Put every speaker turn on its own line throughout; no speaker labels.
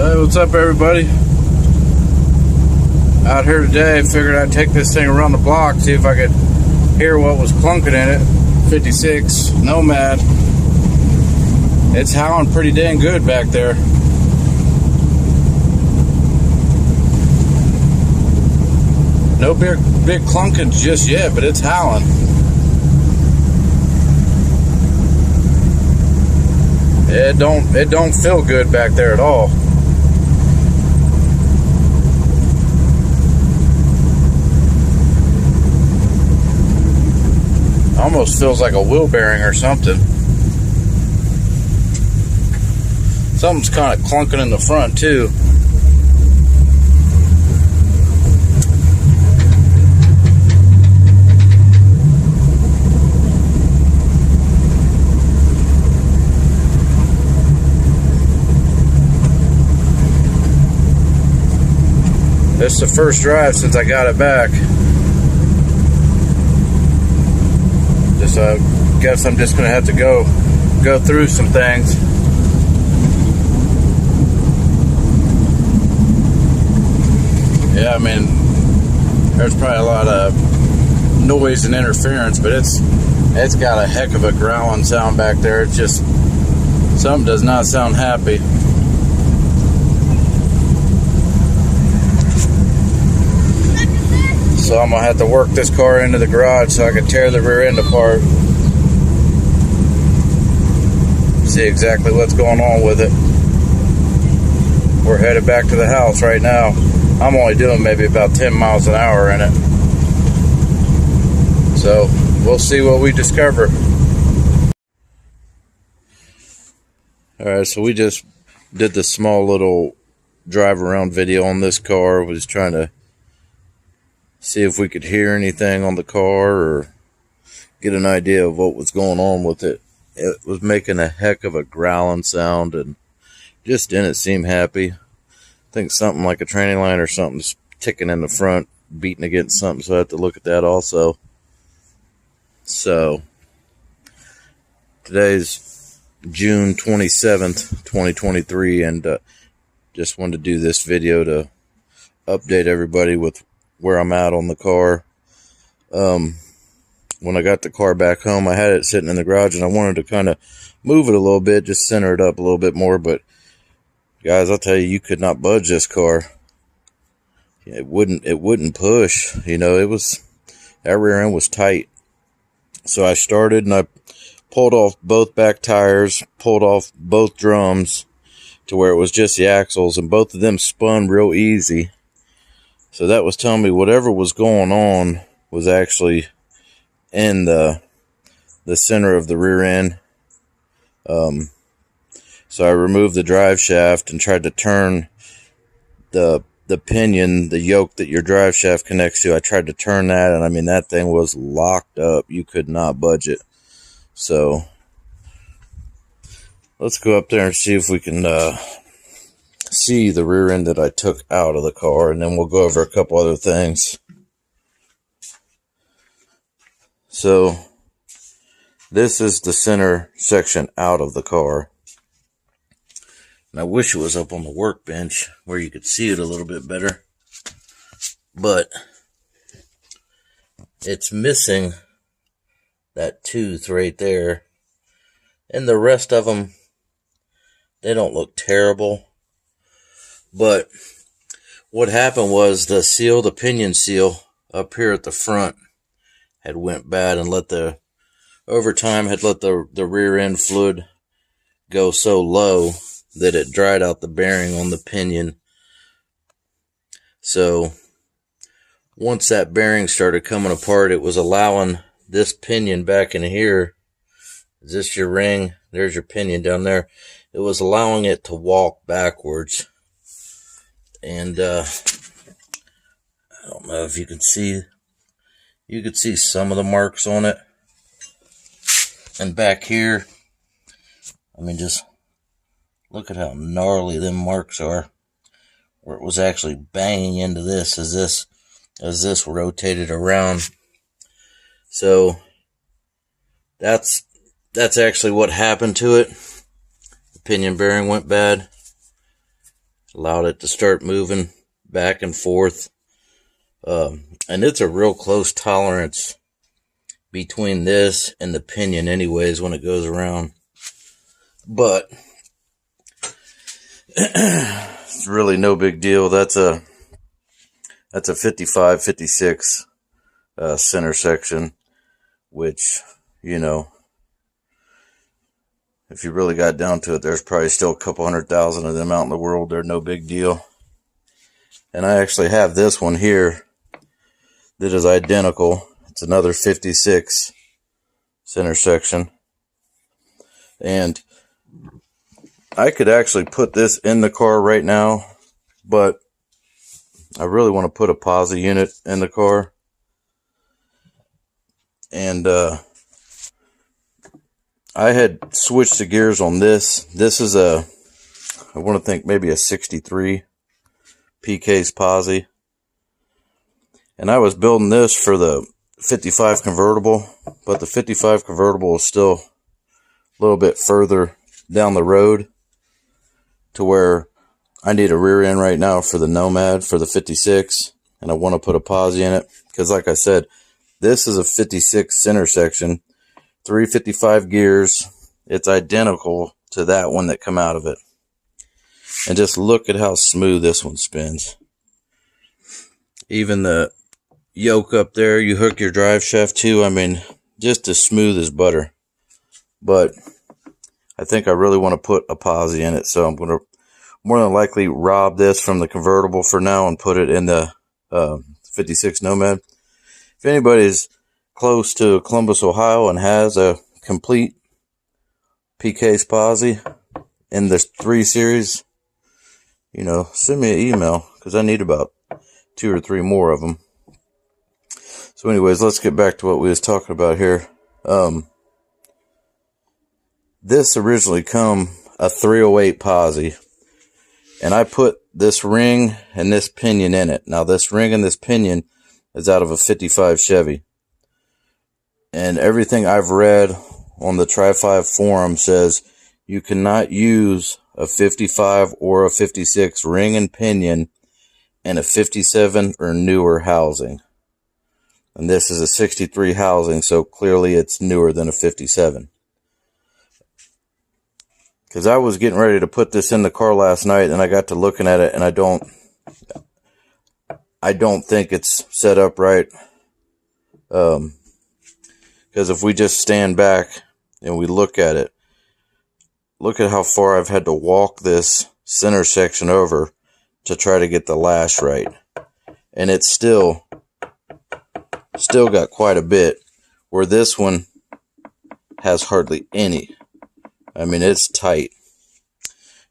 Hey, what's up, everybody? Out here today, figured I'd take this thing around the block, see if I could hear what was clunking in it. 56 Nomad. It's howling pretty dang good back there. No big clunking just yet, but it's howling. It don't feel good back there at all. Almost feels like a wheel bearing or something. Something's kind of clunking in the front too. This is the first drive since I got it back. Guess I'm just gonna have to go through some things. Yeah, I mean, there's probably a lot of noise and interference, but it's got a heck of a growling sound back there. It's just something does not sound happy. So I'm gonna have to work this car into the garage so I can tear the rear end apart. See exactly what's going on with it. We're headed back to the house right now. I'm only doing maybe about 10 miles an hour in it. So we'll see what we discover. Alright, so we just did this small little drive around video on this car. We was trying to see if we could hear anything on the car or get an idea of what was going on with it. It was making a heck of a growling sound and just didn't seem happy. I think something like a training line or something's ticking in the front, beating against something, so I have to look at that also. So, today's June 27th, 2023, and just wanted to do this video to update everybody with where I'm at on the car. When I got the car back home, I had it sitting in the garage and I wanted to kind of move it a little bit, just center it up a little bit more, but guys, I'll tell you, you could not budge this car. It wouldn't push, you know. That rear end was tight. So I started and I pulled off both back tires, pulled off both drums to where it was just the axles, and both of them spun real easy. So that was telling me whatever was going on was actually in the center of the rear end. So I removed the drive shaft and tried to turn the pinion, the yoke that your drive shaft connects to. I tried to turn that, and I mean, that thing was locked up. You could not budge it. So let's go up there and see if we can see the rear end that I took out of the car, and then we'll go over a couple other things. So this is the center section out of the car. And I wish it was up on the workbench where you could see it a little bit better. But it's missing that tooth right there. And the rest of them, they don't look terrible. But what happened was the pinion seal up here at the front had went bad and over time had let the rear end fluid go so low that it dried out the bearing on the pinion. So once that bearing started coming apart, it was allowing this pinion back in here. Is this your ring? There's your pinion down there. It was allowing it to walk backwards. And I don't know if you can see. You could see some of the marks on it. And back here, I mean, just look at how gnarly them marks are. Where it was actually banging into this as this rotated around. So that's actually what happened to it. The pinion bearing went bad. allowed it to start moving back and forth. And it's a real close tolerance between this and the pinion anyways when it goes around. But it's really no big deal. That's a 55, 56 center section, which, you know, if you really got down to it, there's probably still a couple 100,000 of them out in the world. They're no big deal. And I actually have this one here that is identical. It's another 56 center section. And I could actually put this in the car right now, but I really want to put a posi unit in the car. And I had switched the gears on this. This is I want to think maybe a 63 PK's posi. And I was building this for the 55 convertible, but the 55 convertible is still a little bit further down the road to where I need a rear end right now for the Nomad for the 56, and I want to put a posi in it because, like I said, this is a 56 center section, 355 gears. It's identical to that one that come out of it. And just look at how smooth this one spins. Even the yoke up there, you hook your drive shaft to, I mean, just as smooth as butter. But I think I really want to put a posi in it, so I'm going to more than likely rob this from the convertible for now and put it in the 56 Nomad. If anybody's close to Columbus, Ohio and has a complete PK's posi in the 3 series, you know, send me an email because I need about 2 or 3 more of them. So anyways, let's get back to what we was talking about here. This originally come a 308 posi, and I put this ring and this pinion in it. Now this ring and this pinion is out of a 55 Chevy. And everything I've read on the Tri-5 forum says you cannot use a 55 or a 56 ring and pinion in a 57 or newer housing. And this is a 63 housing, so clearly it's newer than a 57. Because I was getting ready to put this in the car last night, and I got to looking at it, and I don't think it's set up right. Because if we just stand back and we look at it, look at how far I've had to walk this center section over to try to get the lash right. And it's still got quite a bit, where this one has hardly any. I mean, it's tight.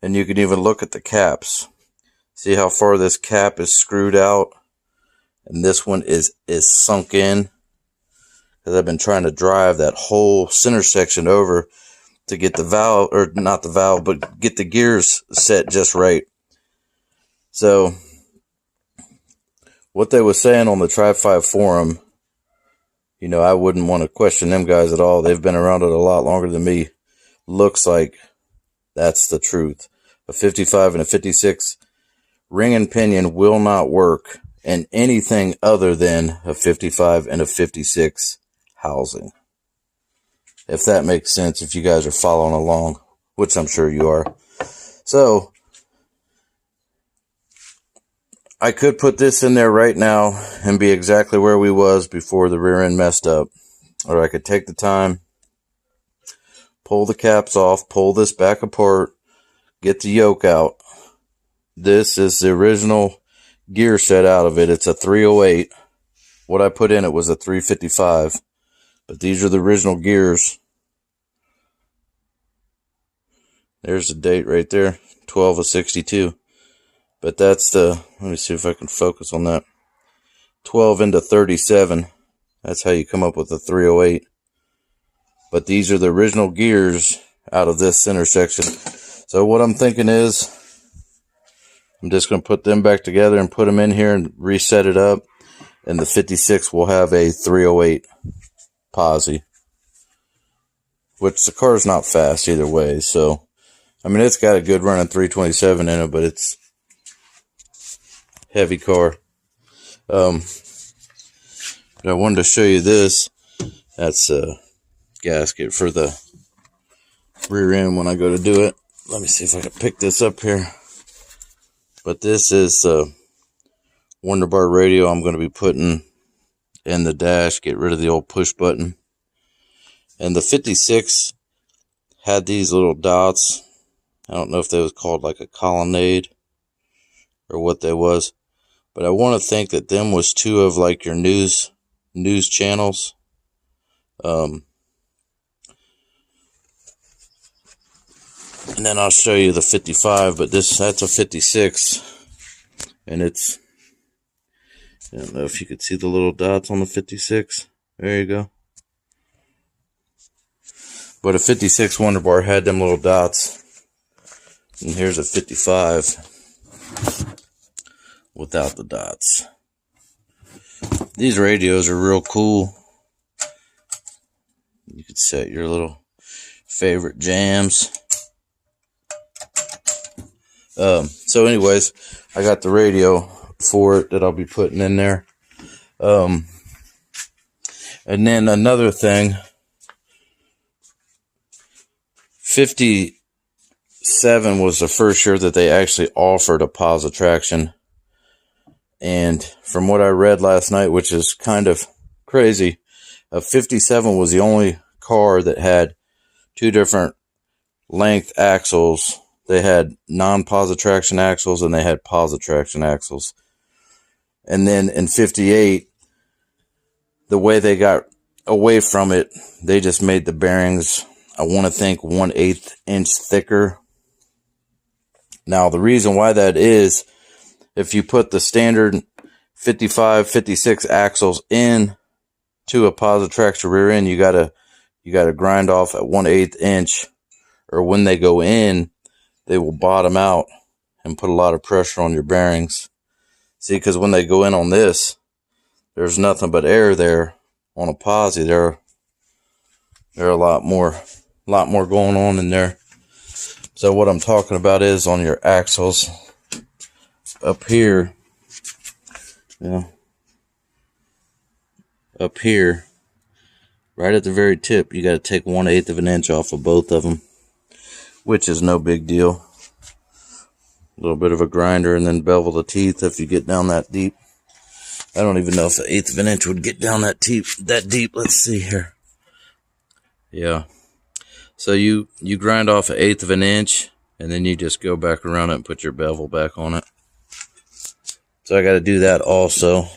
And you can even look at the caps. See how far this cap is screwed out? And this one is sunk in. Because I've been trying to drive that whole center section over to get the valve, or not the valve, but get the gears set just right. So, what they were saying on the Tri-5 forum, you know, I wouldn't want to question them guys at all. They've been around it a lot longer than me. Looks like that's the truth. A 55 and a 56 ring and pinion will not work in anything other than a 55 and a 56 housing. If that makes sense, if you guys are following along, which I'm sure you are. So, I could put this in there right now and be exactly where we was before the rear end messed up. Or I could take the time, pull the caps off, pull this back apart, get the yoke out. This is the original gear set out of it. It's a 308. What I put in it was a 355. But these are the original gears. There's the date right there, 12/62. But that's the, let me see if I can focus on that. 12 into 37. That's how you come up with a 308. But these are the original gears out of this center section. So what I'm thinking is, I'm just going to put them back together and put them in here and reset it up. And the 56 will have a 308 posi. Which the car's not fast either way. So, I mean, it's got a good running 327 in it, but it's heavy car. I wanted to show you this. That's a gasket for the rear end when I go to do it. Let me see if I can pick this up here. But this is Wonder Bar radio I'm going to be putting in the dash. Get rid of the old push button. And the 56 had these little dots. I don't know if they was called like a colonnade or what they was. But I want to think that them was two of like your news channels. And then I'll show you the 55, but that's a 56, and it's, I don't know if you could see the little dots on the 56. There you go. But a 56 Wonder Bar had them little dots, and here's a 55 without the dots. These radios are real cool. You could set your little favorite jams. So anyways, I got the radio for it that I'll be putting in there. And then another thing, 57 was the first year that they actually offered a pause traction. And from what I read last night, which is kind of crazy, 57 was the only car that had two different length axles. They had non-pause traction axles and they had pause traction axles. And then in 58, the way they got away from it, they just made the bearings, I want to think, 1/8 inch thicker. Now, the reason why that is, if you put the standard 55, 56 axles in to a pause traction rear end, you gotta grind off at 1/8 inch, or when they go in, they will bottom out and put a lot of pressure on your bearings. See, because when they go in on this, there's nothing but air there. On a posi, there are a lot more going on in there. So what I'm talking about is on your axles up here, up here, right at the very tip, you got to take 1/8 of an inch off of both of them, which is no big deal. A little bit of a grinder and then bevel the teeth if you get down that deep. I don't even know if an 1/8 of an inch would get down that deep. Let's see here. Yeah. So you grind off an 1/8 of an inch, and then you just go back around it and put your bevel back on it. So I got to do that also.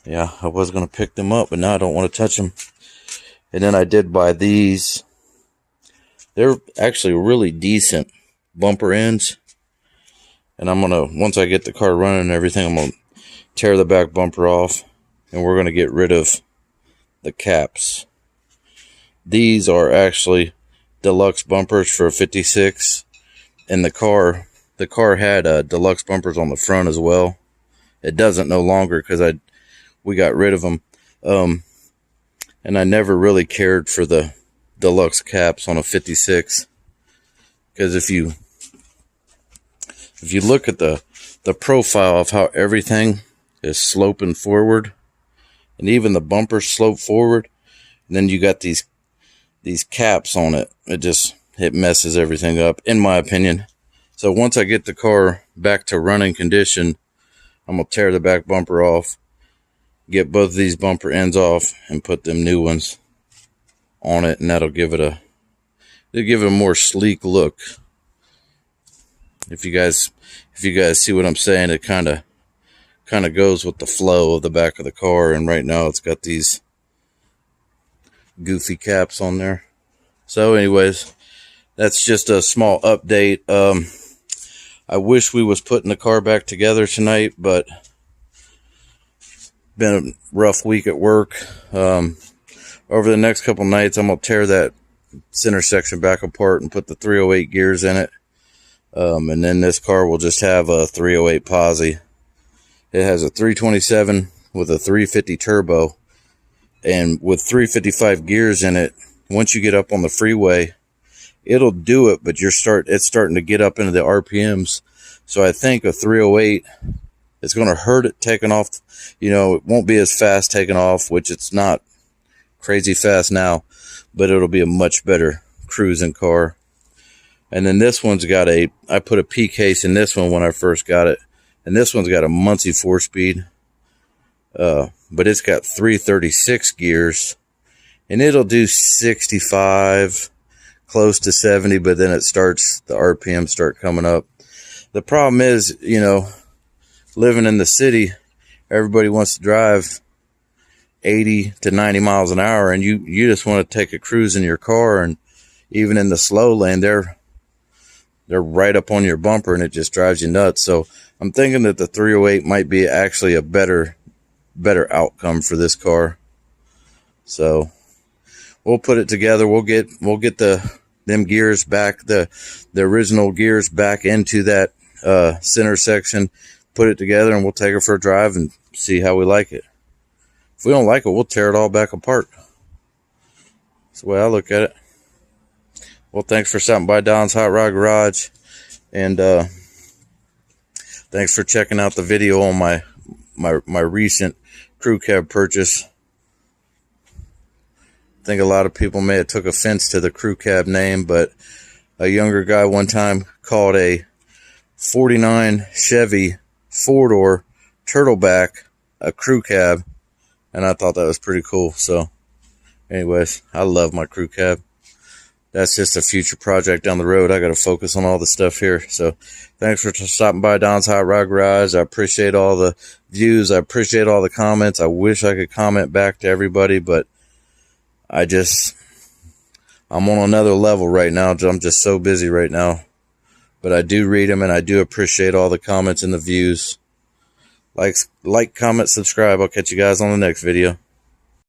Yeah, I was going to pick them up, but now I don't want to touch them. And then I did buy these. They're actually really decent bumper ends. And I'm going to, once I get the car running and everything, I'm going to tear the back bumper off. And we're going to get rid of the caps. These are actually deluxe bumpers for a 56. And the car had deluxe bumpers on the front as well. It doesn't no longer because we got rid of them. And I never really cared for the deluxe caps on a 56, because if you look at the profile of how everything is sloping forward, and even the bumpers slope forward, and then you got these caps on it, it messes everything up, in my opinion. So once I get the car back to running condition, I'm gonna tear the back bumper off, get both of these bumper ends off, and put them new ones on it, and that'll give it a more sleek look. If you guys see what I'm saying, it kind of goes with the flow of the back of the car, and right now it's got these goofy caps on there. So anyways, that's just a small update. I wish we was putting the car back together tonight, but been a rough week at work. Over the next couple nights, I'm going to tear that center section back apart and put the 308 gears in it. And then this car will just have a 308 posi. It has a 327 with a 350 turbo. And with 355 gears in it, once you get up on the freeway it'll do it, but it's starting to get up into the RPMs. So I think a 308, it's going to hurt it taking off. You know, it won't be as fast taking off, which it's not crazy fast now, but it'll be a much better cruising car. And then this one's got I put a P case in this one when I first got it. And this one's got a Muncie 4-speed. But it's got 336 gears. And it'll do 65, close to 70, but then the RPM start coming up. The problem is, you know, living in the city, everybody wants to drive 80 to 90 miles an hour, and you just want to take a cruise in your car, and even in the slow lane, they're right up on your bumper, and it just drives you nuts. So I'm thinking that the 308 might be actually a better outcome for this car. So we'll put it together. We'll get them gears back, the original gears back into that center section, put it together, and we'll take it for a drive and see how we like it. If we don't like it, we'll tear it all back apart. That's the way I look at it. Well, thanks for stopping by Don's Hot Rod Garage, and thanks for checking out the video on my recent crew cab purchase. I think a lot of people may have took offense to the crew cab name, but a younger guy one time called a 49 Chevy 4-door turtleback a crew cab, and I thought that was pretty cool. So anyways, I love my crew cab. That's just a future project down the road. I got to focus on all the stuff here. So thanks for stopping by Don's Hot Rod Garage. I appreciate all the views. I appreciate all the comments. I wish I could comment back to everybody, but I'm on another level right now. I'm just so busy right now. But I do read them, and I do appreciate all the comments and the views. Like, comment, subscribe. I'll catch you guys on the next video.